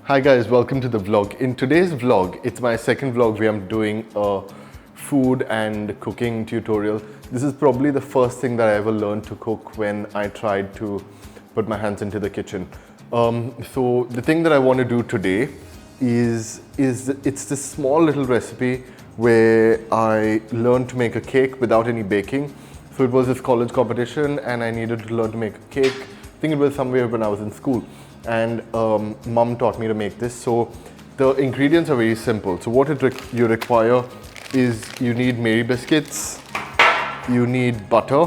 Hi guys, welcome to the vlog. In today's vlog, it's my second vlog where I'm doing a food and cooking tutorial. This is probably the first thing that I ever learned to cook when I tried to put my hands into the kitchen. So the thing that I want to do today is it's this small little recipe where I learned to make a cake without any baking. So it was this college competition and I needed to learn to make a cake. I think it was somewhere when I was in school. And mom taught me to make this. So the ingredients are very simple. So what you require is you need Mary biscuits, you need butter.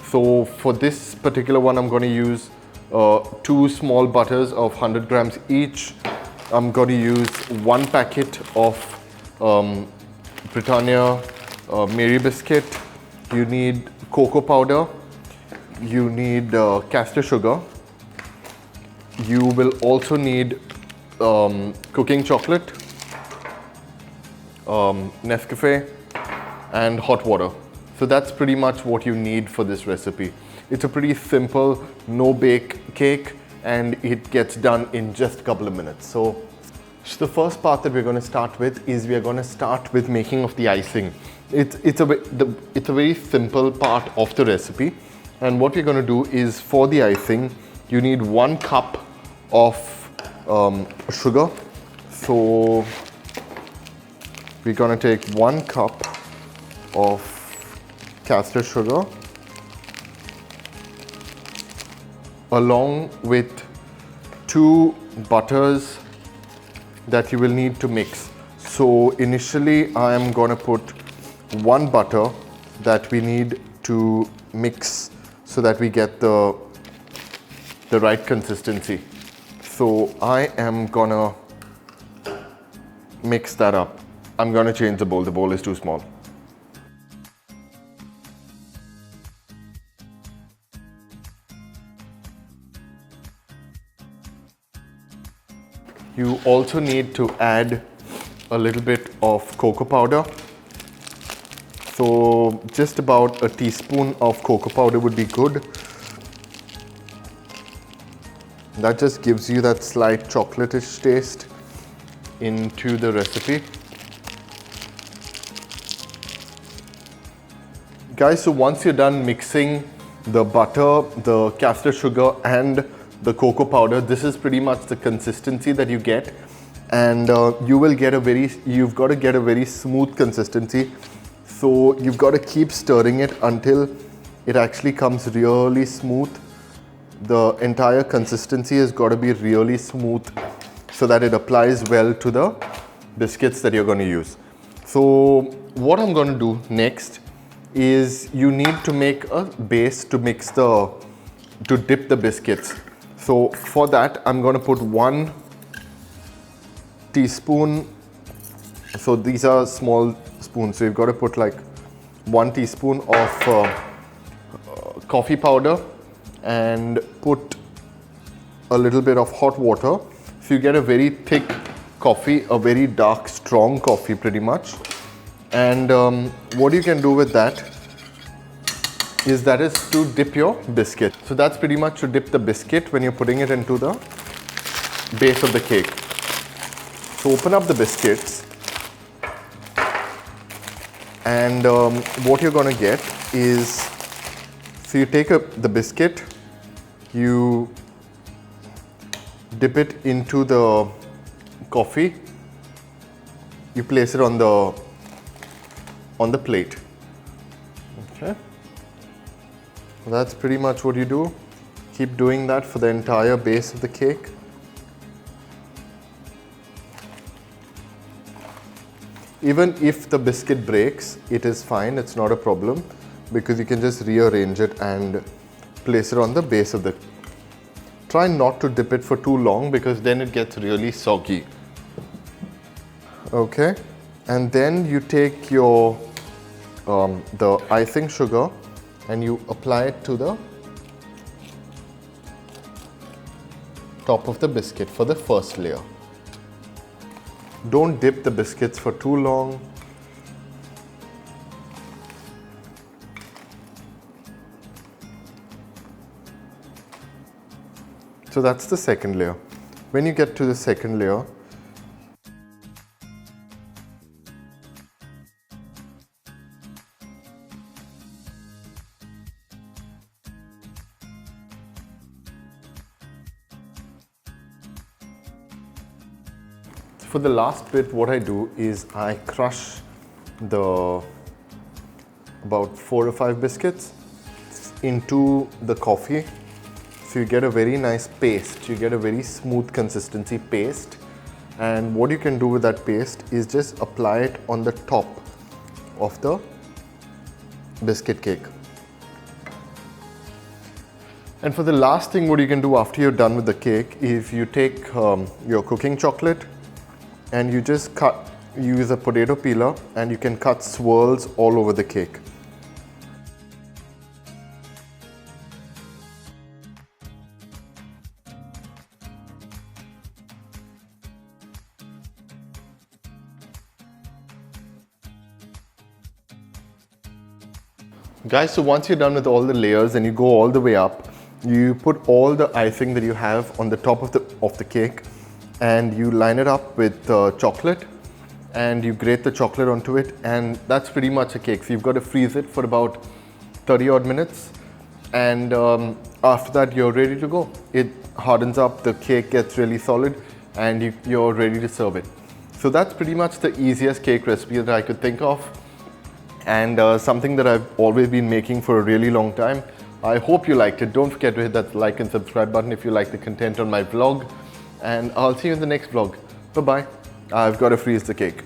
So for this particular one, I'm going to use 2 small butters of 100 grams each. I'm going to use 1 packet of Britannia Mary biscuit. You need cocoa powder. You need caster sugar. You will also need cooking chocolate, Nescafe, and hot water. So that's pretty much what you need for this recipe. It's a pretty simple, no-bake cake, and it gets done in just a couple of minutes. So the first part that we're going to start with is we are going to start with making of the icing. It's a very simple part of the recipe, and what we're going to do is for the icing, you need 1 cup of sugar. So we're going to take 1 cup of caster sugar along with 2 butters that you will need to mix. So initially I am going to put 1 butter that we need to mix so that we get the right consistency. So I am gonna mix that up. I'm gonna change the bowl. The bowl is too small. You also need to add a little bit of cocoa powder. So just about a teaspoon of cocoa powder would be good. That just gives you that slight chocolatish taste into the recipe. Guys, so once you're done mixing the butter, the caster sugar and the cocoa powder, this is pretty much the consistency that you get. And you've got to get a very smooth consistency. So you've got to keep stirring it until it actually comes really smooth. The entire consistency has got to be really smooth so that it applies well to the biscuits that you're going to use. So what I'm going to do next is you need to make a base to dip the biscuits. So for that, I'm going to put 1 teaspoon. So these are small spoons. So you've got to put like 1 teaspoon of coffee powder and put a little bit of hot water. So you get a very thick coffee, a very dark, strong coffee pretty much. And what you can do with that is to dip your biscuit. So that's pretty much to dip the biscuit when you're putting it into the base of the cake. So open up the biscuits, and what you're going to get is, so you take the biscuit, you dip it into the coffee, you place it on the plate. Okay, that's pretty much what you do. Keep doing that for the entire base of the cake. Even if the biscuit breaks, it is fine, it's not a problem, because you can just rearrange it and place it on the base of the. Try not to dip it for too long because then it gets really soggy. Okay, and then you take your the icing sugar and you apply it to the top of the biscuit for the first layer. Don't dip the biscuits for too long. So that's the second layer. when you get to the second layer, for the last bit, what I do is I crush the about 4 or 5 biscuits into the coffee. So you get a very nice paste, you get a very smooth consistency paste. And what you can do with that paste is just apply it on the top of the biscuit cake. And for the last thing, what you can do after you're done with the cake is you take your cooking chocolate and you just use a potato peeler and you can cut swirls all over the cake. Guys, so once you're done with all the layers and you go all the way up, you put all the icing that you have on the top of the cake and you line it up with chocolate and you grate the chocolate onto it, and that's pretty much a cake. So you've got to freeze it for about 30 odd minutes, and after that you're ready to go. It hardens up, the cake gets really solid, and you're ready to serve it. So that's pretty much the easiest cake recipe that I could think of, and something that I've always been making for a really long time. I hope you liked it. Don't forget to hit that like and subscribe button if you like the content on my vlog, and I'll see you in the next vlog. Bye bye. I've got to freeze the cake.